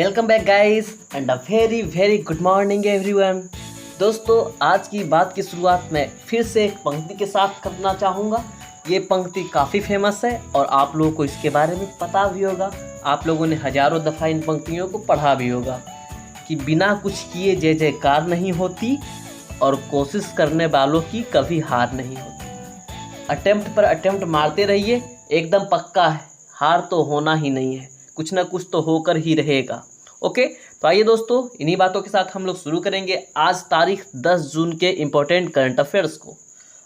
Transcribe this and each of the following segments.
Welcome back guys and a very very good morning everyone. दोस्तों, आज की बात की शुरुआत में फिर से एक पंक्ति के साथ करना चाहूँगा। ये पंक्ति काफ़ी फेमस है और आप लोगों को इसके बारे में पता भी होगा। आप लोगों ने हजारों दफ़ा इन पंक्तियों को पढ़ा भी होगा कि बिना कुछ किए जय जयकार नहीं होती और कोशिश करने वालों की कभी हार नहीं होती। अटेम्प्ट पर अटेम्प्ट मारते रहिए, एकदम पक्का है हार तो होना ही नहीं है, कुछ ना कुछ तो होकर ही रहेगा। ओके, तो आइए दोस्तों, इन्हीं बातों के साथ हम लोग शुरू करेंगे आज तारीख 10 जून के इम्पोर्टेंट करंट अफेयर्स को।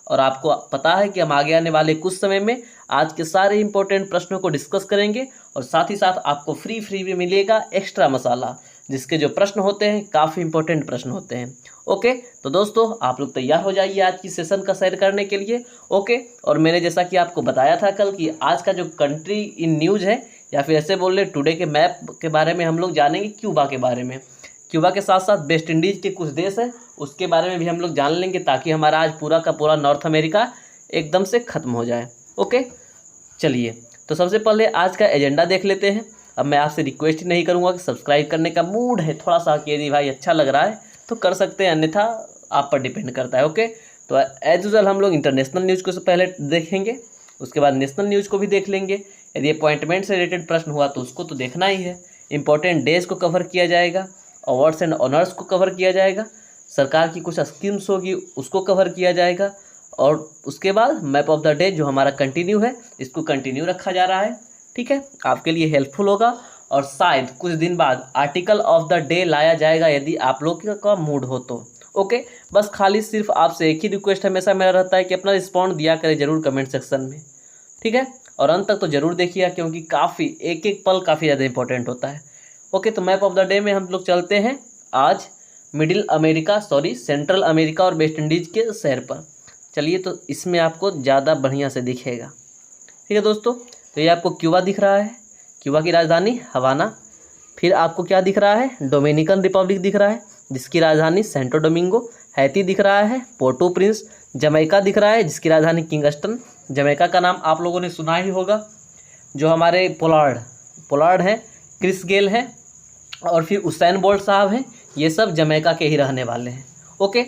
और आपको पता है कि हम आगे आने वाले कुछ समय में आज के सारे इंपॉर्टेंट प्रश्नों को डिस्कस करेंगे और साथ ही साथ आपको फ्री भी मिलेगा एक्स्ट्रा मसाला, जिसके जो प्रश्न होते हैं काफ़ी इंपॉर्टेंट प्रश्न होते हैं। ओके, तो दोस्तों आप लोग तैयार हो जाइए आज की सेशन का शेयर करने के लिए। ओके, और मैंने जैसा कि आपको बताया था कल कि आज का जो कंट्री इन न्यूज़ है, या फिर ऐसे बोल रहे टुडे के मैप के बारे में हम लोग जानेंगे क्यूबा के बारे में। क्यूबा के साथ साथ वेस्ट इंडीज़ के कुछ देश हैं उसके बारे में भी हम लोग जान लेंगे, ताकि हमारा आज पूरा का पूरा नॉर्थ अमेरिका एकदम से ख़त्म हो जाए। ओके, चलिए तो सबसे पहले आज का एजेंडा देख लेते हैं। अब मैं आपसे रिक्वेस्ट ही नहीं करूँगा कि सब्सक्राइब करने का मूड है थोड़ा सा कि यदि भाई अच्छा लग रहा है तो कर सकते हैं, अन्यथा आप पर डिपेंड करता है। ओके, तो एज यूजुअल हम लोग इंटरनेशनल न्यूज़ को पहले देखेंगे, उसके बाद नेशनल न्यूज़ को भी देख लेंगे। यदि अपॉइंटमेंट से रिलेटेड प्रश्न हुआ तो उसको तो देखना ही है। इंपॉर्टेंट डेज को कवर किया जाएगा, अवार्ड्स एंड ऑनर्स को कवर किया जाएगा, सरकार की कुछ स्कीम्स होगी उसको कवर किया जाएगा, और उसके बाद मैप ऑफ द डे जो हमारा कंटिन्यू है इसको कंटिन्यू रखा जा रहा है। ठीक है, आपके लिए हेल्पफुल होगा। और शायद कुछ दिन बाद आर्टिकल ऑफ द डे लाया जाएगा यदि आप लोग का मूड हो तो। ओके, बस खाली सिर्फ आपसे एक ही रिक्वेस्ट हमेशा मेरा रहता है कि अपना रिस्पॉन्ड दिया करें ज़रूर कमेंट सेक्शन में। ठीक है, और अंत तक तो ज़रूर देखिए क्योंकि काफ़ी एक एक पल काफ़ी ज़्यादा इंपॉर्टेंट होता है। ओके, तो मैप ऑफ द डे में हम लोग चलते हैं आज सेंट्रल अमेरिका और वेस्ट इंडीज़ के शहर पर। चलिए, तो इसमें आपको ज़्यादा बढ़िया से दिखेगा। ठीक है दोस्तों, तो ये आपको क्यूबा दिख रहा है, क्यूबा की राजधानी हवाना। फिर आपको क्या दिख रहा है, डोमिनिकन रिपब्लिक दिख रहा है जिसकी राजधानी सेंटो डोमिंगो। हैती दिख रहा है, पोर्टो प्रिंस। जमैका दिख रहा है जिसकी राजधानी किंगस्टन। जमैका का नाम आप लोगों ने सुना ही होगा, जो हमारे पोलार्ड हैं, क्रिस गेल हैं और फिर उसेन बोल्ट साहब हैं, ये सब जमैका के ही रहने वाले हैं। ओके,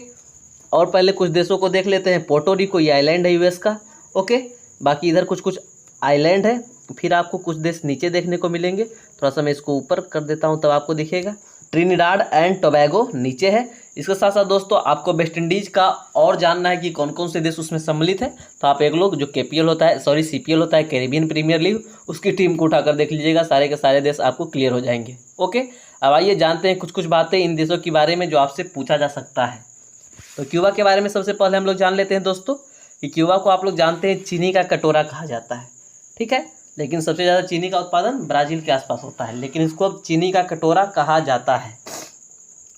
और पहले कुछ देशों को देख लेते हैं। पोर्टो रिको ये आइलैंड है यूएस का। ओके, बाकी इधर कुछ आइलैंड है, फिर आपको कुछ देश नीचे देखने को मिलेंगे। थोड़ा सा मैं इसको ऊपर कर देता हूँ तब आपको दिखेगा। ट्रिनिडाड एंड टोबैगो नीचे है। इसके साथ साथ दोस्तों आपको वेस्ट इंडीज़ का और जानना है कि कौन कौन से देश उसमें सम्मिलित है, तो आप एक लोग जो सीपीएल होता है कैरिबियन प्रीमियर लीग, उसकी टीम को उठाकर देख लीजिएगा, सारे के सारे देश आपको क्लियर हो जाएंगे। ओके, अब आइए जानते हैं कुछ बातें इन देशों के बारे में जो आपसे पूछा जा सकता है। तो क्यूबा के बारे में सबसे पहले हम लोग जान लेते हैं दोस्तों कि क्यूबा को आप लोग जानते हैं चीनी का कटोरा कहा जाता है। ठीक है, लेकिन सबसे ज़्यादा चीनी का उत्पादन ब्राज़ील के आसपास होता है, लेकिन इसको अब चीनी का कटोरा कहा जाता है।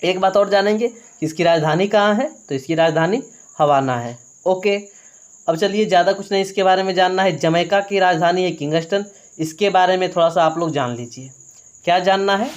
एक बात और जानेंगे कि इसकी राजधानी कहाँ है, तो इसकी राजधानी हवाना है। ओके, अब चलिए, ज़्यादा कुछ नहीं इसके बारे में जानना है। जमैका की राजधानी है किंगस्टन, इसके बारे में थोड़ा सा आप लोग जान लीजिए। क्या जानना है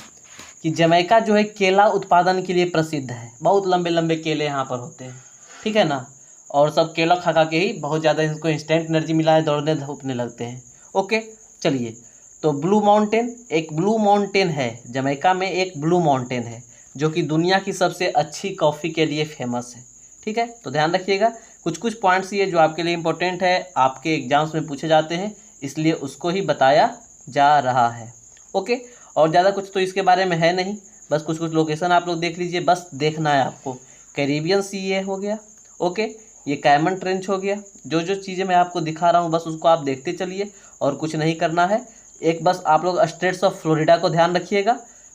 कि जमैका जो है केला उत्पादन के लिए प्रसिद्ध है, बहुत लंबे लंबे केले यहाँ पर होते हैं। ठीक है ना, और सब केला खा के ही बहुत ज़्यादा इनको इंस्टेंट एनर्जी मिला है, दौड़ने धूपने लगते हैं। ओके, चलिए, तो ब्लू माउंटेन है जमैका में, एक ब्लू माउंटेन है जो कि दुनिया की सबसे अच्छी कॉफ़ी के लिए फेमस है। ठीक है, तो ध्यान रखिएगा, कुछ पॉइंट्स ये जो आपके लिए इंपॉर्टेंट है, आपके एग्जाम्स में पूछे जाते हैं, इसलिए उसको ही बताया जा रहा है। ओके, और ज़्यादा कुछ तो इसके बारे में है नहीं, बस कुछ लोकेशन आप लोग देख लीजिए, बस देखना है आपको। कैरिबियन सी ये हो गया। ओके, ये कैमन ट्रेंच हो गया। जो चीज़ें मैं आपको दिखा रहा हूँ बस उसको आप देखते चलिए और कुछ नहीं करना है। एक बस आप लोग स्टेट्स ऑफ फ्लोरिडा को ध्यान रखिएगा,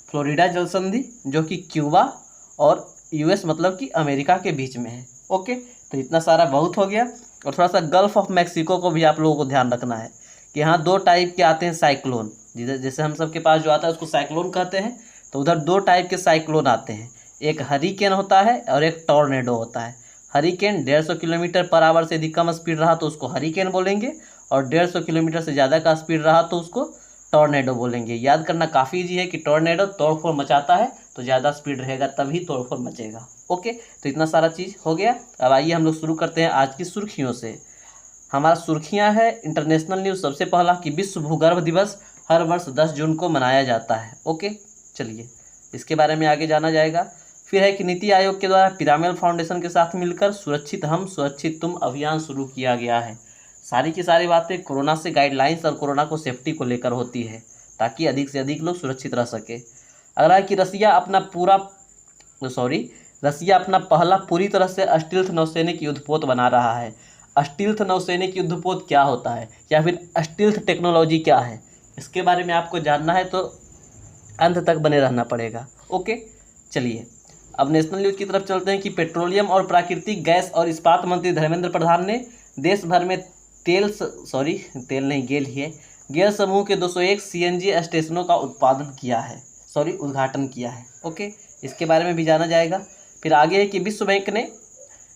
फ्लोरिडा जलसंधि जो कि क्यूबा और यूएस मतलब कि अमेरिका के बीच में है। ओके, तो इतना सारा बहुत हो गया। और थोड़ा सा गल्फ ऑफ मैक्सिको को भी आप लोगों को ध्यान रखना है कि यहाँ दो टाइप के आते हैं साइक्लोन, जैसे हम सब के पास जो आता है उसको साइक्लोन कहते हैं, तो उधर दो टाइप के साइक्लोन आते हैं, एक हरिकेन होता है और एक टॉर्नेडो होता है। हरिकेन 150 किलोमीटर पर आवर से यदि कम स्पीड रहा तो उसको हरिकेन बोलेंगे, और 150 किलोमीटर से ज़्यादा का स्पीड रहा तो उसको टॉर्नेडो बोलेंगे। याद करना काफ़ी ईजी है कि टॉर्नेडो तोड़फोड़ मचाता है, तो ज़्यादा स्पीड रहेगा तभी तोड़फोड़ मचेगा। ओके, तो इतना सारा चीज़ हो गया। अब आइए हम लोग शुरू करते हैं आज की सुर्खियों से। हमारा सुर्खियाँ है इंटरनेशनल न्यूज़। सबसे पहला कि विश्व भूगर्भ दिवस हर वर्ष 10 जून को मनाया जाता है। ओके, चलिए इसके बारे में आगे जाना जाएगा। फिर है कि नीति आयोग के द्वारा पिरामिड फाउंडेशन के साथ मिलकर सुरक्षित हम सुरक्षित तुम अभियान शुरू किया गया है। सारी की सारी बातें कोरोना से गाइडलाइंस और कोरोना को सेफ्टी को लेकर होती है, ताकि अधिक से अधिक लोग सुरक्षित रह सके। अगला है कि रसिया अपना पहला पूरी तरह से अस्टील्थ नौसैनिक युद्धपोत बना रहा है। अस्टील्थ नौसैनिक युद्धपोत क्या होता है या फिर अस्टील्थ टेक्नोलॉजी क्या है, इसके बारे में आपको जानना है तो अंत तक बने रहना पड़ेगा। ओके, चलिए अब नेशनल न्यूज़ की तरफ चलते हैं कि पेट्रोलियम और प्राकृतिक गैस और इस्पात मंत्री धर्मेंद्र प्रधान ने देश भर में गेल समूह के 201 सीएनजी स्टेशनों का उद्घाटन किया है। ओके, इसके बारे में भी जाना जाएगा। फिर आगे है कि विश्व बैंक ने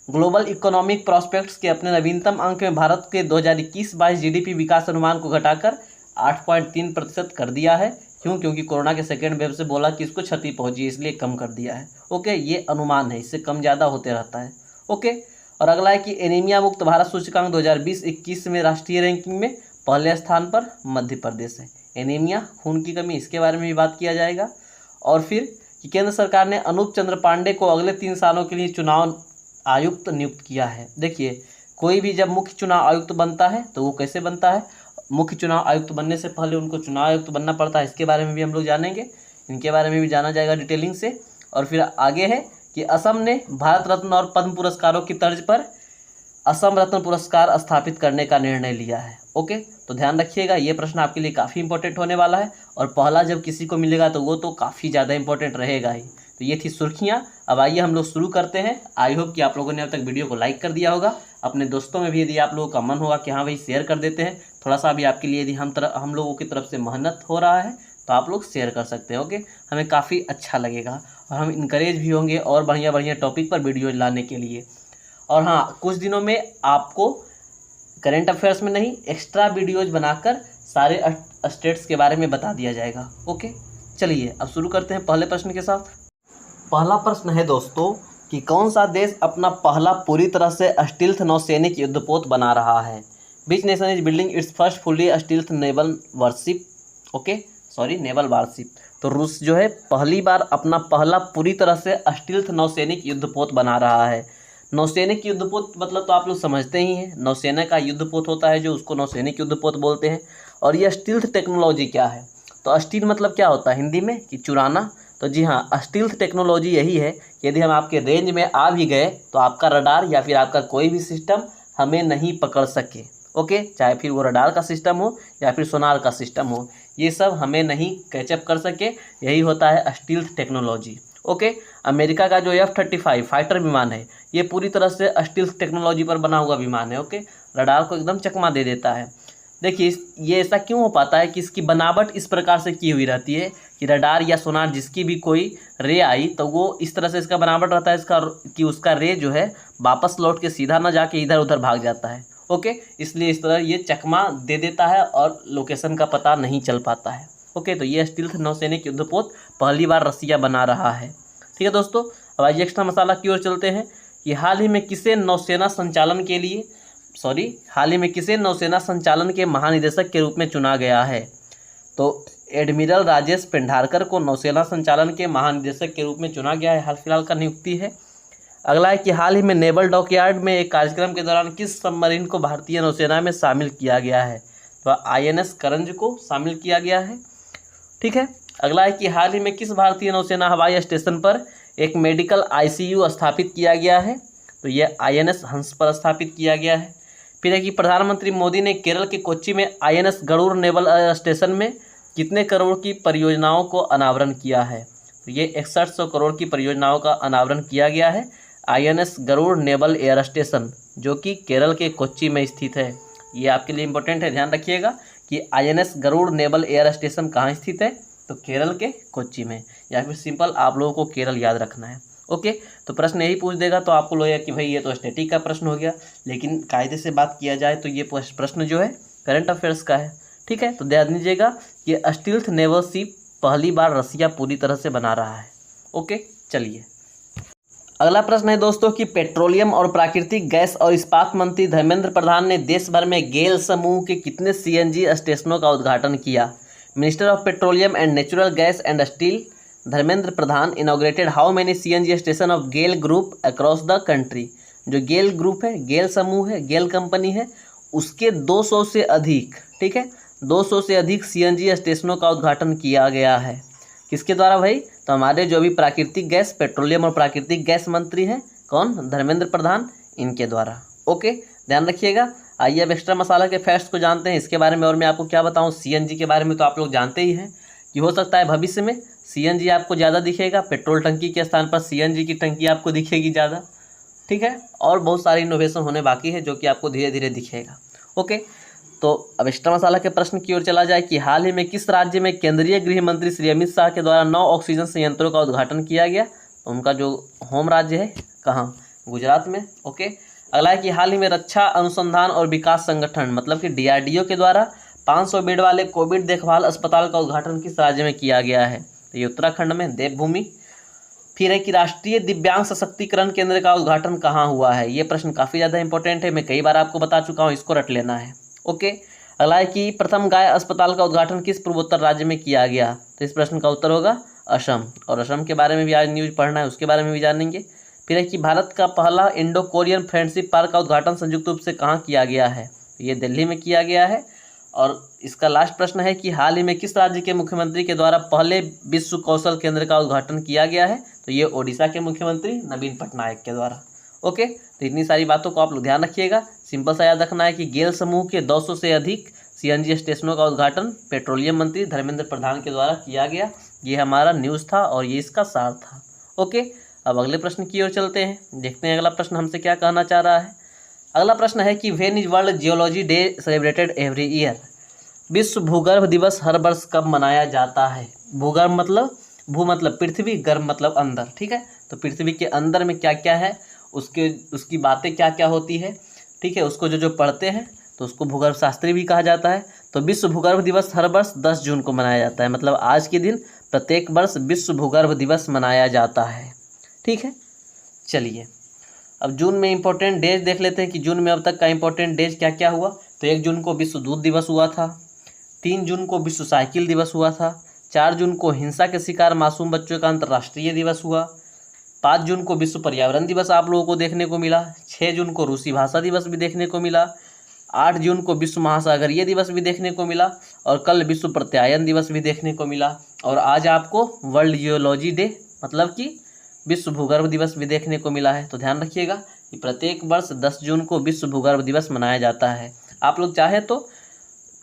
ग्लोबल इकोनॉमिक प्रॉस्पेक्ट्स के अपने नवीनतम अंक में भारत के 2021-22 जीडीपी विकास अनुमान को घटाकर 8.3% कर दिया है। क्योंकि कोरोना के सेकेंड वेव से बोला कि इसको क्षति पहुंची, इसलिए कम कर दिया है। ओके, ये अनुमान है, इससे कम ज़्यादा होते रहता है। ओके, और अगला है कि एनीमिया मुक्त भारत सूचकांक 2020-21 में राष्ट्रीय रैंकिंग में पहले स्थान पर मध्य प्रदेश है। एनीमिया, खून की कमी, इसके बारे में भी बात किया जाएगा। और फिर कि केंद्र सरकार ने अनूप चंद्र पांडे को अगले 3 सालों के लिए चुनाव आयुक्त नियुक्त किया है। देखिए, कोई भी जब मुख्य चुनाव आयुक्त बनता है तो वो कैसे बनता है, मुख्य चुनाव आयुक्त बनने से पहले उनको चुनाव आयुक्त बनना पड़ता है। इसके बारे में भी हम लोग जानेंगे, इनके बारे में भी जाना जाएगा डिटेलिंग से। और फिर आगे है कि असम ने भारत रत्न और पद्म पुरस्कारों की तर्ज पर असम रत्न पुरस्कार स्थापित करने का निर्णय लिया है। ओके, तो ध्यान रखिएगा, ये प्रश्न आपके लिए काफ़ी इंपॉर्टेंट होने वाला है और पहला जब किसी को मिलेगा तो वो तो काफ़ी ज़्यादा इंपॉर्टेंट रहेगा ही। तो ये थी सुर्खियाँ। अब आइए हम लोग शुरू करते हैं। आई होप कि आप लोगों ने अब तक वीडियो को लाइक कर दिया होगा। अपने दोस्तों में भी यदि आप लोगों का मन होगा कि हाँ भाई शेयर कर देते हैं, थोड़ा सा भी आपके लिए यदि हम लोगों की तरफ से मेहनत हो रहा है तो आप लोग शेयर कर सकते हैं। ओके, हमें काफ़ी अच्छा लगेगा और हम इनकरेज भी होंगे और बढ़िया बढ़िया टॉपिक पर वीडियो लाने के लिए। और हाँ, कुछ दिनों में आपको करंट अफेयर्स में नहीं, एक्स्ट्रा वीडियोज बनाकर सारे स्टेट्स के बारे में बता दिया जाएगा। ओके, चलिए अब शुरू करते हैं पहले प्रश्न के साथ। पहला प्रश्न है दोस्तों कि कौन सा देश अपना पहला पूरी तरह से अस्टील्थ नौसैनिक युद्धपोत बना रहा है। Which nation is building its first fully stealth naval warship. तो रूस जो है पहली बार अपना पहला पूरी तरह से अस्टील्थ नौसैनिक युद्धपोत बना रहा है। नौसैनिक युद्धपोत मतलब तो आप लोग समझते ही हैं, नौसेना का युद्धपोत होता है जो उसको नौसैनिक युद्धपोत बोलते हैं। और ये स्टील्थ टेक्नोलॉजी क्या है, तो स्टील मतलब क्या होता है हिंदी में कि चुराना। तो जी हाँ, स्टील्थ टेक्नोलॉजी यही है, यदि हम आपके रेंज में आ भी गए तो आपका रडार या फिर आपका कोई भी सिस्टम हमें नहीं पकड़ सके। ओके, चाहे फिर वो रडार का सिस्टम हो या फिर सोनार का सिस्टम हो, ये सब हमें नहीं कैचअप कर सके, यही होता है स्टील्थ टेक्नोलॉजी। ओके, अमेरिका का जो F-35 फाइटर विमान है ये पूरी तरह से स्टील्थ टेक्नोलॉजी पर बना हुआ विमान है। ओके, रडार को एकदम चकमा दे देता है। देखिए ये ऐसा क्यों हो पाता है कि इसकी बनावट इस प्रकार से की हुई रहती है कि रडार या सोनार जिसकी भी कोई रे आई तो वो इस तरह से इसका बनावट रहता है कि उसका रे जो है वापस लौट के सीधा ना जाके इधर उधर भाग जाता है। ओके, इसलिए इस तरह ये चकमा दे देता है और लोकेशन का पता नहीं चल पाता है। ओके, तो ये स्टील्थ नौसैनिक युद्धपोत पहली बार रसिया बना रहा है। ठीक है दोस्तों, अब आइए एक्स्ट्रा मसाला की ओर चलते हैं कि हाल ही में किसे नौसेना संचालन के महानिदेशक के रूप में चुना गया है। तो एडमिरल राजेश पेंढारकर को नौसेना संचालन के महानिदेशक के रूप में चुना गया है, हाल फिलहाल का नियुक्ति है। अगला है कि हाल ही में नेवल डॉकयार्ड में एक कार्यक्रम के दौरान किस सबमरीन को भारतीय नौसेना में शामिल किया गया है। तो INS करंज को शामिल किया गया है। ठीक है, अगला है कि हाल ही में किस भारतीय नौसेना हवाई स्टेशन पर एक मेडिकल ICU स्थापित किया गया है। तो ये INS हंस पर स्थापित किया गया है। फिर है कि प्रधानमंत्री मोदी ने केरल के कोच्चि में INS गरुड़ नेवल स्टेशन में कितने करोड़ की परियोजनाओं को अनावरण किया है। तो ये 6100 करोड़ की परियोजनाओं का अनावरण किया गया है INS Garuda naval air station, जो कि केरल के कोच्चि में स्थित है। ये आपके लिए इंपॉर्टेंट है, ध्यान रखिएगा कि INS Garuda naval air station कहाँ स्थित है, तो केरल के कोच्चि में, या फिर सिंपल आप लोगों को केरल याद रखना है। ओके, तो प्रश्न यही पूछ देगा तो आपको लगेगा कि भाई ये तो स्टैटिक का प्रश्न हो गया, लेकिन कायदे से बात किया जाए तो ये प्रश्न जो है करंट अफेयर्स का है। ठीक है, तो ध्यान दीजिएगा कि स्टील्थ नेवल शिप पहली बार रसिया पूरी तरह से बना रहा है। ओके, चलिए अगला प्रश्न है दोस्तों कि पेट्रोलियम और प्राकृतिक गैस और इस्पात मंत्री धर्मेंद्र प्रधान ने देश भर में गेल समूह के कितने CNG स्टेशनों का उद्घाटन किया। Minister of petroleum and natural gas and steel Dharmendra Pradhan inaugurated how many CNG station of GAIL group across the country. जो गेल ग्रुप है, गेल समूह है, गेल कंपनी है, उसके 200 से अधिक, ठीक है, 200 से अधिक सीएनजी स्टेशनों का उद्घाटन किया गया है। किसके द्वारा भाई? तो हमारे जो भी प्राकृतिक गैस, पेट्रोलियम और प्राकृतिक गैस मंत्री हैं, कौन? धर्मेंद्र प्रधान, इनके द्वारा। ओके, ध्यान रखिएगा। आइए अब एक्स्ट्रा मसाला के फैक्ट्स को जानते हैं इसके बारे में। और मैं आपको क्या बताऊं, सीएनजी के बारे में तो आप लोग जानते ही हैं कि हो सकता है भविष्य में सीएनजी आपको ज़्यादा दिखेगा, पेट्रोल टंकी के स्थान पर सीएनजी की टंकी आपको दिखेगी ज़्यादा, ठीक है। और बहुत सारी इनोवेशन होने बाकी है जो कि आपको धीरे धीरे दिखेगा। ओके, तो अब एक्स्ट्रा मसाला के प्रश्न की ओर चला जाए कि हाल ही में किस राज्य में केंद्रीय गृह मंत्री श्री अमित शाह के द्वारा 9 ऑक्सीजन संयंत्रों का उद्घाटन किया गया? तो उनका जो होम राज्य है कहाँ? गुजरात में। ओके, अगला है कि हाल ही में रक्षा अनुसंधान और विकास संगठन मतलब कि डीआरडीओ के द्वारा 500 बेड वाले कोविड देखभाल अस्पताल का उद्घाटन किस राज्य में किया गया है? तो ये उत्तराखंड में, देवभूमि। फिर है कि राष्ट्रीय दिव्यांग सशक्तिकरण केंद्र का उद्घाटन कहाँ हुआ है? ये प्रश्न काफ़ी ज़्यादा इंपॉर्टेंट है, मैं कई बार आपको बता चुका हूँ, इसको रट लेना है। ओके, अगला है कि प्रथम गाय अस्पताल का उद्घाटन किस पूर्वोत्तर राज्य में किया गया? तो इस प्रश्न का उत्तर होगा असम। और असम के बारे में भी आज न्यूज़ पढ़ना है, उसके बारे में भी जानेंगे। फिर है कि भारत का पहला इंडो कोरियन फ्रेंडशिप पार्क का उद्घाटन संयुक्त रूप से कहाँ किया गया है? ये दिल्ली में किया गया है। और इसका लास्ट प्रश्न है कि हाल ही में किस राज्य के मुख्यमंत्री के द्वारा पहले विश्व कौशल केंद्र का उद्घाटन किया गया है? तो ये ओडिशा के मुख्यमंत्री नवीन पटनायक के द्वारा। ओके, तो इतनी सारी बातों को आप लोग ध्यान रखिएगा। सिंपल सा याद रखना है कि गेल समूह के 200 से अधिक सीएनजी स्टेशनों का उद्घाटन पेट्रोलियम मंत्री धर्मेंद्र प्रधान के द्वारा किया गया। ये हमारा न्यूज़ था और ये इसका सार था। ओके, अब अगले प्रश्न की ओर चलते हैं, देखते हैं अगला प्रश्न हमसे क्या कहना चाह रहा है। अगला प्रश्न है कि when is world geology day celebrated every year? विश्व भूगर्भ दिवस हर वर्ष कब मनाया जाता है? भूगर्भ मतलब, भू मतलब पृथ्वी, गर्भ मतलब अंदर, ठीक है। तो पृथ्वी के अंदर में क्या क्या है, उसकी बातें क्या क्या होती है, ठीक है, उसको जो पढ़ते हैं तो उसको भूगर्भ शास्त्री भी कहा जाता है। तो विश्व भूगर्भ दिवस हर वर्ष 10 जून को मनाया जाता है, मतलब आज के दिन प्रत्येक वर्ष विश्व भूगर्भ दिवस मनाया जाता है, ठीक है। चलिए अब जून में इंपॉर्टेंट डेज देख लेते हैं कि जून में अब तक का इंपॉर्टेंट डेज क्या क्या हुआ। तो 1 जून को विश्व दूध दिवस हुआ था, 3 जून को विश्व साइकिल दिवस हुआ था, 4 जून को हिंसा के शिकार मासूम बच्चों का अंतर्राष्ट्रीय दिवस हुआ, 5 जून को विश्व पर्यावरण दिवस आप लोगों को देखने को मिला, 6 जून को रूसी भाषा दिवस भी देखने को मिला, 8 जून को विश्व महासागरीय दिवस भी देखने को मिला, और कल विश्व प्रत्यायन दिवस भी देखने को मिला, और आज आपको वर्ल्ड जियोलॉजी डे मतलब कि विश्व भूगर्भ दिवस भी देखने को मिला है। तो ध्यान रखिएगा कि प्रत्येक वर्ष 10 जून को विश्व भूगर्भ दिवस मनाया जाता है। आप लोग चाहे तो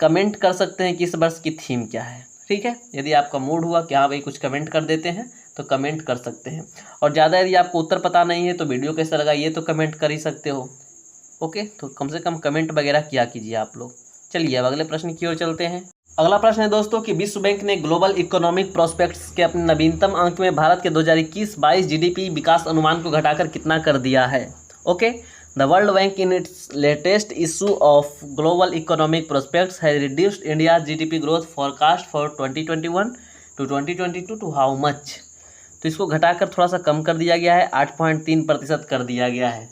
कमेंट कर सकते हैं कि इस वर्ष की थीम क्या है, ठीक है। यदि आपका मूड हुआ कि हाँ भाई कुछ कमेंट कर देते हैं तो कमेंट कर सकते हैं। और ज़्यादा यदि आपको उत्तर पता नहीं है तो वीडियो कैसा लगा ये तो कमेंट कर ही सकते हो। ओके, तो कम से कम कमेंट वगैरह किया कीजिए आप लोग। चलिए अब अगले प्रश्न की ओर चलते हैं। अगला प्रश्न है दोस्तों कि विश्व बैंक ने ग्लोबल इकोनॉमिक प्रोस्पेक्ट्स के अपने नवीनतम अंक में भारत के 2021-22 जीडीपी विकास अनुमान को घटाकर कितना कर दिया है? Okay, the World Bank in its latest issue of global economic prospects has reduced India GDP growth forecast for 2021 to 2022 to how much? तो इसको घटाकर थोड़ा सा कम कर दिया गया है, 8.3% कर दिया गया है।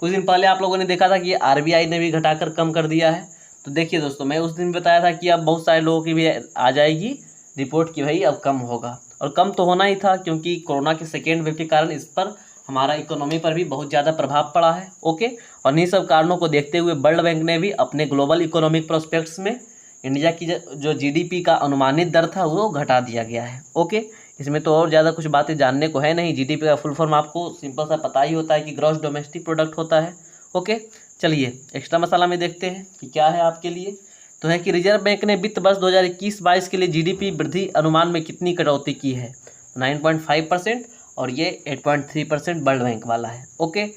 कुछ दिन पहले आप लोगों ने देखा था कि आरबीआई ने भी घटाकर कम कर दिया है। तो देखिए दोस्तों, मैं उस दिन बताया था कि अब बहुत सारे लोगों की भी आ जाएगी रिपोर्ट कि भाई अब कम होगा, और कम तो होना ही था क्योंकि कोरोना के सेकेंड वेव के कारण इस पर हमारा इकोनॉमी पर भी बहुत ज़्यादा प्रभाव पड़ा है। ओके, और इन्हीं सब कारणों को देखते हुए वर्ल्ड बैंक ने भी अपने ग्लोबल इकोनॉमिक प्रोस्पेक्ट्स में इंडिया की जो जीडीपी का अनुमानित दर था वो घटा दिया गया है। ओके, इसमें तो और ज़्यादा कुछ बातें जानने को है नहीं। जीडीपी का फुल फॉर्म आपको सिंपल सा पता ही होता है कि ग्रॉस डोमेस्टिक प्रोडक्ट होता है। ओके, चलिए एक्स्ट्रा मसाला में देखते हैं कि क्या है आपके लिए। तो है कि रिजर्व बैंक ने वित्त वर्ष 2021-22 के लिए जीडीपी वृद्धि अनुमान में कितनी कटौती की है? 9.5%, और ये 8.3% वर्ल्ड बैंक वाला है। ओके,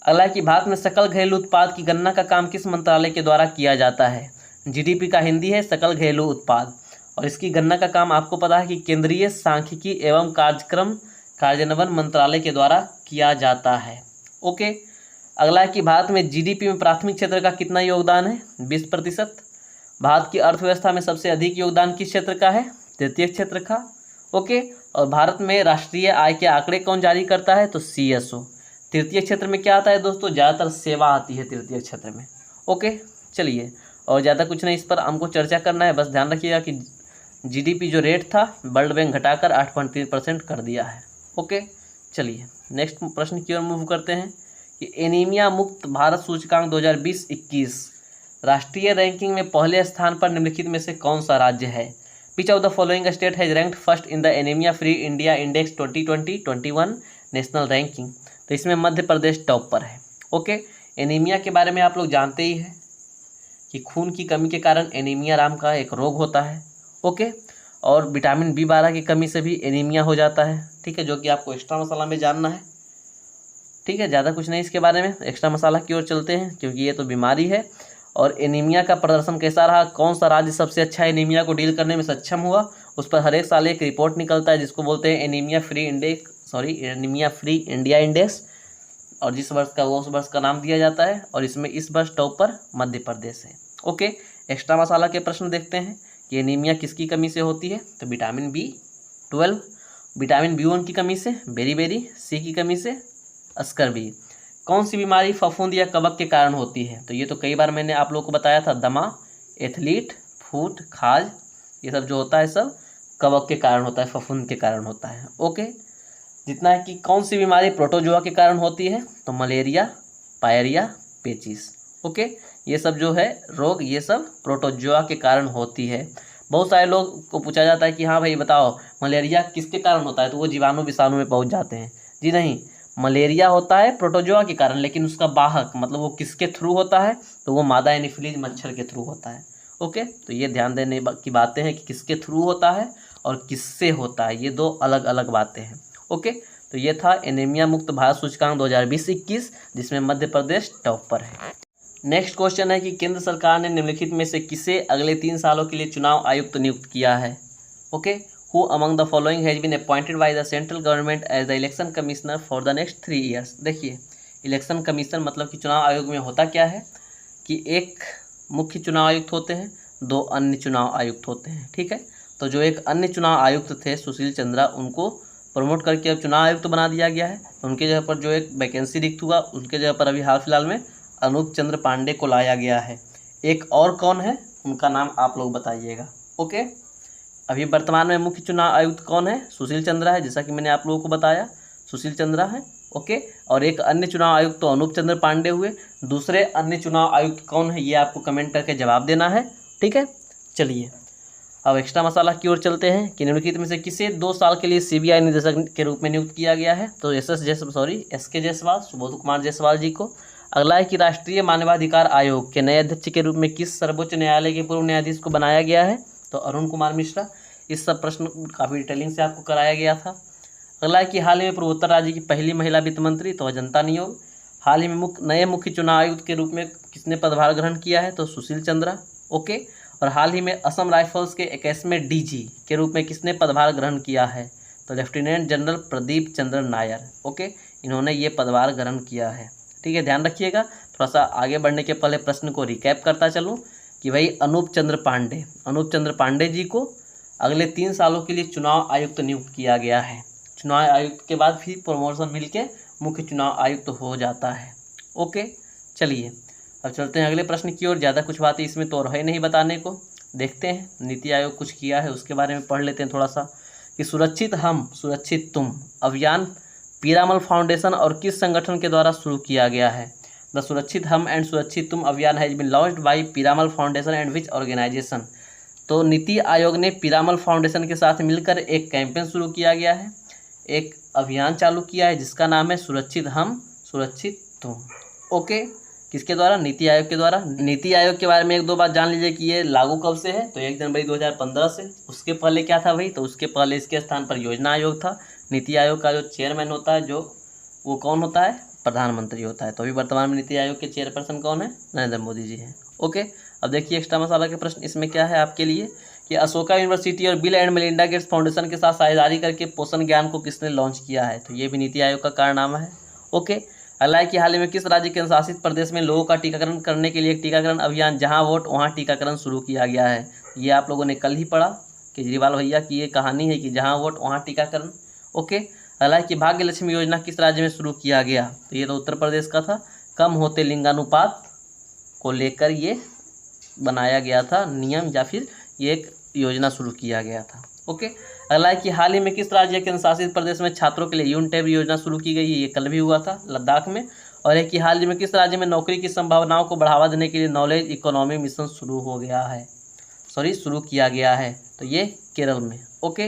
अगला है कि भारत में सकल घरेलू उत्पाद की गणना का काम किस मंत्रालय के द्वारा किया जाता है? जीडीपी का हिंदी है सकल घरेलू उत्पाद, और इसकी गणना का काम आपको पता है कि केंद्रीय सांख्यिकी एवं कार्यक्रम कार्यान्वयन मंत्रालय के द्वारा किया जाता है। ओके, अगला है कि भारत में जीडीपी में प्राथमिक क्षेत्र का कितना योगदान है? 20%। भारत की अर्थव्यवस्था में सबसे अधिक योगदान किस क्षेत्र का है? तृतीय क्षेत्र का। ओके, और भारत में राष्ट्रीय आय के आंकड़े कौन जारी करता है? तो सीएसओ। तृतीय क्षेत्र में क्या आता है दोस्तों? ज़्यादातर सेवा आती है तृतीय क्षेत्र में। ओके, चलिए और ज़्यादा कुछ नहीं इस पर हमको चर्चा करना है, बस ध्यान रखिएगा कि जीडीपी जो रेट था वर्ल्ड बैंक घटाकर 8.3% कर दिया है। ओके, चलिए नेक्स्ट प्रश्न की ओर मूव करते हैं कि एनीमिया मुक्त भारत सूचकांक 2020-21 राष्ट्रीय रैंकिंग में पहले स्थान पर निम्नलिखित में से कौन सा राज्य है? Which of the following state has ranked first in the anaemia free India index 2020-21 national ranking? तो इसमें मध्य प्रदेश टॉप पर है। ओके, एनीमिया के बारे में आप लोग जानते ही हैं कि खून की कमी के कारण एनीमिया नाम का एक रोग होता है। ओके, और विटामिन B12 की कमी से भी एनीमिया हो जाता है। ठीक है, जो कि आपको एक्स्ट्रा मसाला में जानना है। ठीक है, ज़्यादा कुछ नहीं इसके बारे में, एक्स्ट्रा मसाला की ओर चलते हैं क्योंकि ये तो बीमारी है। और एनीमिया का प्रदर्शन कैसा रहा, कौन सा राज्य सबसे अच्छा एनीमिया को डील करने में सक्षम हुआ, उस पर हर एक साल एक रिपोर्ट निकलता है जिसको बोलते हैं एनीमिया फ्री इंडिया इंडेक्स। और जिस वर्ष का वो उस वर्ष का नाम दिया जाता है, और इसमें इस वर्ष टॉप पर मध्य प्रदेश है। ओके, एक्स्ट्रा मसाला के प्रश्न देखते हैं कि एनीमिया किसकी कमी से होती है? तो विटामिन B12, विटामिन B1 की कमी से, बेरी सी की कमी से, स्कर्वी। कौन सी बीमारी फफूंद या कवक के कारण होती है? तो ये तो कई बार मैंने आप लोगों को बताया था, दमा, एथलीट, फूट, खाज, ये सब जो होता है सब कवक के कारण होता है, फफूंद के कारण होता है। ओके, जितना है कि कौन सी बीमारी प्रोटोजोआ के कारण होती है? तो मलेरिया, पायरिया, पेचिस। ओके, ये सब जो है रोग, ये सब प्रोटोजोआ के कारण होती है। बहुत सारे लोग को पूछा जाता है कि हाँ भाई बताओ मलेरिया किसके कारण होता है, तो वो जीवाणु विषाणु में पहुंच जाते हैं। जी नहीं, मलेरिया होता है प्रोटोजोआ के कारण, लेकिन उसका वाहक मतलब वो किसके थ्रू होता है? तो वो मादा एनोफिलीज मच्छर के थ्रू होता है। ओके, तो ये ध्यान देने की बातें हैं कि किसके थ्रू होता है और किससे होता है, ये दो अलग अलग बातें हैं। ओके, तो ये था एनीमिया मुक्त भारत सूचकांक 2020-21 जिसमें मध्य प्रदेश टॉप पर है। नेक्स्ट क्वेश्चन है कि केंद्र सरकार ने निम्नलिखित में से किसे अगले 3 सालों के लिए चुनाव आयुक्त नियुक्त किया है? Okay, Who among the following has been appointed by the central government as the election commissioner for the next 3 years? देखिए, इलेक्शन कमीशन मतलब कि चुनाव आयोग में होता क्या है कि एक मुख्य चुनाव आयुक्त होते हैं, 2 अन्य चुनाव आयुक्त होते हैं। ठीक है, तो जो एक अन्य चुनाव आयुक्त थे सुशील चंद्रा, उनको प्रमोट करके अब चुनाव आयुक्त बना दिया गया है। उनके जगह पर जो एक वैकेंसी रिक्त हुआ, उनके जगह पर अभी हाल फिलहाल में अनूप चंद्र पांडे को लाया गया है। एक और कौन है, उनका नाम आप लोग बताइएगा। ओके, अभी वर्तमान में मुख्य चुनाव आयुक्त कौन है? सुशील चंद्रा है, जैसा कि मैंने आप लोगों को बताया, सुशील चंद्रा है। ओके, और एक अन्य चुनाव आयुक्त तो अनूप चंद्र पांडे हुए। दूसरे अन्य चुनाव आयुक्त कौन है, ये आपको कमेंट करके जवाब देना है। ठीक है, चलिए अब एक्स्ट्रा मसाला की ओर चलते हैं कि निम्नलिखित में से किसे 2 साल के लिए CBI निदेशक के रूप में नियुक्त किया गया है? तो SK जायसवाल, सुबोध कुमार जायसवाल जी को। अगला है कि राष्ट्रीय मानवाधिकार आयोग के नए अध्यक्ष के रूप में किस सर्वोच्च न्यायालय के पूर्व न्यायाधीश को बनाया गया है? तो अरुण कुमार मिश्रा। इस सब प्रश्न काफ़ी डिटेलिंग से आपको कराया गया था। अगला है कि हाल ही में पूर्वोत्तर राज्य की पहली महिला वित्त मंत्री, तो अजंता नियोग। हाल ही में नए मुख्य चुनाव आयुक्त के रूप में किसने पदभार ग्रहण किया है? तो सुशील चंद्रा। ओके, और हाल ही में असम राइफल्स के 21वें DG के रूप में किसने पदभार ग्रहण किया है? तो लेफ्टिनेंट जनरल प्रदीप चंद्र नायर। ओके, इन्होंने ये पदभार ग्रहण किया है। ठीक है, ध्यान रखिएगा। थोड़ा सा आगे बढ़ने के पहले प्रश्न को रिकैप करता चलूँ कि भाई अनूप चंद्र पांडे जी को अगले 3 सालों के लिए चुनाव आयुक्त नियुक्त किया गया है। चुनाव आयुक्त के बाद फिर प्रमोशन मिलके मुख्य चुनाव आयुक्त हो जाता है। ओके, चलिए अब चलते हैं अगले प्रश्न की ओर। ज़्यादा कुछ बातें इसमें तो है नहीं बताने को। देखते हैं नीति आयोग कुछ किया है, उसके बारे में पढ़ लेते हैं थोड़ा सा कि सुरक्षित हम सुरक्षित तुम अभियान पीरामल फाउंडेशन और किस संगठन के द्वारा शुरू किया गया है? द सुरक्षित हम and Surakshit Tum Abhiyan has been launched by Piramal foundation and which organisation? तो नीति आयोग ने पीरामल फाउंडेशन के साथ मिलकर एक कैंपेन शुरू किया गया है, एक अभियान चालू किया है जिसका नाम है सुरक्षित हम सुरक्षित तुम। ओके, किसके द्वारा? नीति आयोग के द्वारा। नीति आयोग के बारे में 1-2 बात जान लीजिए कि ये लागू कब से है? तो 1 जनवरी 2015 से। उसके पहले क्या था भाई? तो उसके पहले इसके स्थान पर योजना आयोग था। नीति आयोग का जो चेयरमैन होता है वो कौन होता है? प्रधानमंत्री होता है। तो अभी वर्तमान में नीति आयोग के चेयरपर्सन कौन है? नरेंद्र मोदी जी हैं। ओके, अब देखिए एक्स्ट्रा मसाला के प्रश्न इसमें क्या है आपके लिए कि अशोका यूनिवर्सिटी और bill and Melinda Gates foundation के साथ साझेदारी करके पोषण ज्ञान को किसने लॉन्च किया है? तो ये भी नीति आयोग का कारनामा है। ओके, अगला है कि हाल ही में किस राज्य के शासित प्रदेश में लोगों का टीकाकरण करने के लिए एक टीकाकरण अभियान जहां वोट वहां टीकाकरण शुरू किया गया है? ये आप लोगों ने कल ही पढ़ा, केजरीवाल भैया की ये कहानी है कि जहां वोट वहां टीकाकरण। ओके, अगला है कि भाग्य लक्ष्मी योजना किस राज्य में शुरू किया गया? तो ये तो उत्तर प्रदेश का था। कम होते लिंगानुपात को लेकर ये बनाया गया था नियम, या फिर ये एक योजना शुरू किया गया था। ओके, अगला है कि हाल ही में किस राज्य केंद्र शासित प्रदेश में छात्रों के लिए यूनटेब योजना शुरू की गई है, ये कल भी हुआ था लद्दाख में। और एक कि हाल ही में किस राज्य में नौकरी की संभावनाओं को बढ़ावा देने के लिए नॉलेज इकोनॉमी मिशन शुरू किया गया है, तो ये केरल में। ओके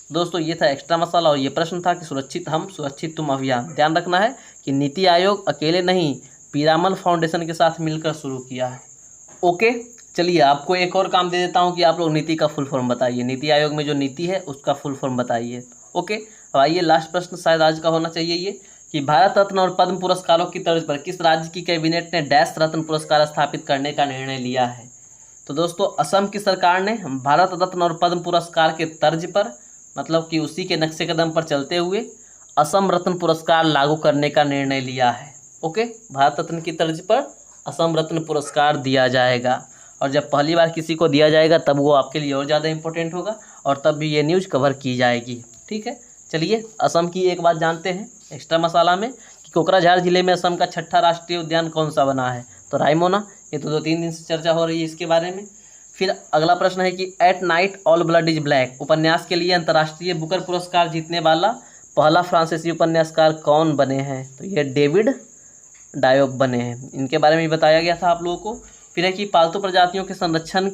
दोस्तों, ये था एक्स्ट्रा मसाला और ये प्रश्न था कि सुरक्षित हम सुरक्षित तुम अभियान। ध्यान रखना है कि नीति आयोग अकेले नहीं, पीरामल फाउंडेशन के साथ मिलकर शुरू किया है। ओके, चलिए आपको एक और काम दे देता हूँ कि आप लोग नीति का फुल फॉर्म बताइए। नीति आयोग में जो नीति है उसका फुल फॉर्म बताइए। ओके, अब आइए लास्ट प्रश्न शायद आज का होना चाहिए ये कि भारत रत्न और पद्म पुरस्कारों की तर्ज पर किस राज्य की कैबिनेट ने डैश रत्न पुरस्कार स्थापित करने का निर्णय लिया है। तो दोस्तों, असम की सरकार ने भारत रत्न और पद्म पुरस्कार के तर्ज पर, मतलब कि उसी के नक्शे कदम पर चलते हुए असम रत्न पुरस्कार लागू करने का निर्णय लिया है। ओके, भारत रत्न की तर्ज पर असम रत्न पुरस्कार दिया जाएगा और जब पहली बार किसी को दिया जाएगा तब वो आपके लिए और ज़्यादा इंपॉर्टेंट होगा और तब भी ये न्यूज़ कवर की जाएगी। ठीक है, चलिए असम की एक बात जानते हैं एक्स्ट्रा मसाला में कि कोकराझार जिले में असम का 6ठा राष्ट्रीय उद्यान कौन सा बना है। तो रायमोना, ये तो 2-3 दिन से चर्चा हो रही है इसके बारे में। फिर अगला प्रश्न है कि at night all blood is black उपन्यास के लिए अंतर्राष्ट्रीय बुकर पुरस्कार जीतने वाला पहला फ्रांसीसी उपन्यासकार कौन बने हैं। तो ये डेविड डायोब बने हैं, इनके बारे में बताया गया था आप लोगों को। फिर है कि पालतू प्रजातियों के संरक्षण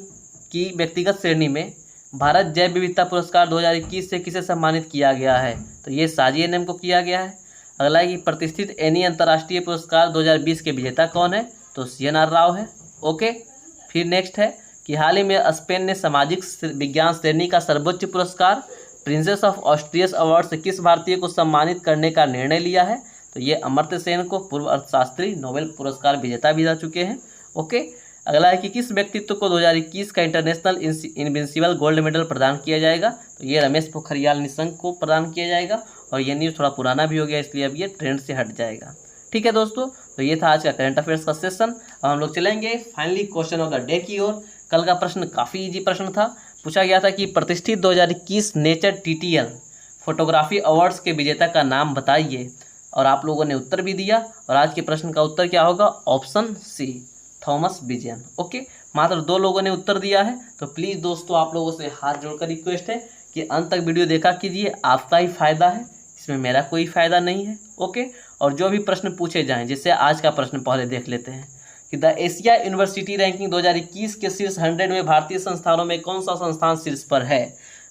की व्यक्तिगत श्रेणी में भारत जैव विविधता पुरस्कार 2021 से किसे सम्मानित किया गया है। तो ये साजी एनएम को किया गया है। अगला है कि प्रतिष्ठित एनी अंतर्राष्ट्रीय पुरस्कार 2020 के विजेता कौन है। तो CNR राव है। ओके, फिर नेक्स्ट है कि हाल ही में स्पेन ने सामाजिक विज्ञान श्रेणी का सर्वोच्च पुरस्कार प्रिंसेस ऑफ ऑस्ट्रियस अवार्ड से किस भारतीय को सम्मानित करने का निर्णय लिया है। तो ये अमर्त्य सेन को, पूर्व अर्थशास्त्री, नोबेल पुरस्कार विजेता भी रह चुके हैं। ओके, अगला है कि किस व्यक्तित्व को 2021 का इंटरनेशनल इनविंसिबल गोल्ड मेडल प्रदान किया जाएगा। तो ये रमेश पोखरियाल निशंक को प्रदान किया जाएगा और ये न्यूज़ थोड़ा पुराना भी हो गया इसलिए अब ये ट्रेंड से हट जाएगा। ठीक है दोस्तों, तो ये था आज का करंट अफेयर्स का सेशन। अब हम लोग चलेंगे finally question of the day की ओर। कल का प्रश्न काफ़ी इजी प्रश्न था। पूछा गया था कि प्रतिष्ठित 2021 नेचर TTL फोटोग्राफी अवार्ड्स के विजेता का नाम बताइए और आप लोगों ने उत्तर भी दिया। और आज के प्रश्न का उत्तर क्या होगा, ऑप्शन C, थॉमस बिजन। ओके, मात्र 2 लोगों ने उत्तर दिया है। तो प्लीज़ दोस्तों, आप लोगों से हाथ जोड़कर रिक्वेस्ट है कि अंत तक वीडियो देखा कीजिए, आपका ही फायदा है, इसमें मेरा कोई फ़ायदा नहीं है। ओके, और जो भी प्रश्न पूछे जाएं, जैसे आज का प्रश्न पहले देख लेते हैं कि द एशिया यूनिवर्सिटी रैंकिंग 2021 के शीर्ष 100 में भारतीय संस्थानों में कौन सा संस्थान शीर्ष पर है।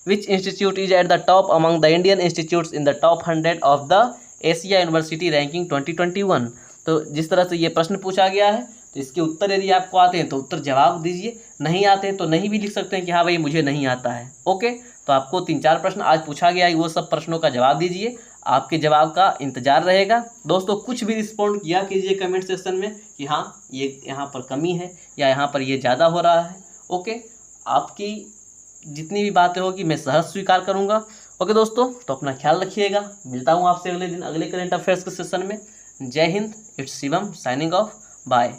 Which institute is at the top among the Indian institutes in the top 100 of the Asia university ranking 2021। तो जिस तरह से ये प्रश्न पूछा गया है, तो इसके उत्तर यदि आपको आते हैं तो उत्तर जवाब दीजिए, नहीं आते हैं तो नहीं भी लिख सकते हैं कि हाँ भाई मुझे नहीं आता है। ओके, तो आपको 3-4 प्रश्न आज पूछा गया है, वो सब प्रश्नों का जवाब दीजिए, आपके जवाब का इंतजार रहेगा। दोस्तों, कुछ भी रिस्पॉन्ड किया कीजिए कमेंट सेक्शन में कि हाँ ये यहाँ पर कमी है या यहाँ पर ये ज़्यादा हो रहा है। ओके, आपकी जितनी भी बातें होगी मैं सहर्ष स्वीकार करूँगा। ओके दोस्तों, तो अपना ख्याल रखिएगा, मिलता हूँ आपसे अगले दिन अगले करंट अफेयर्स के सेशन में। जय हिंद, it's Shivam signing off, bye.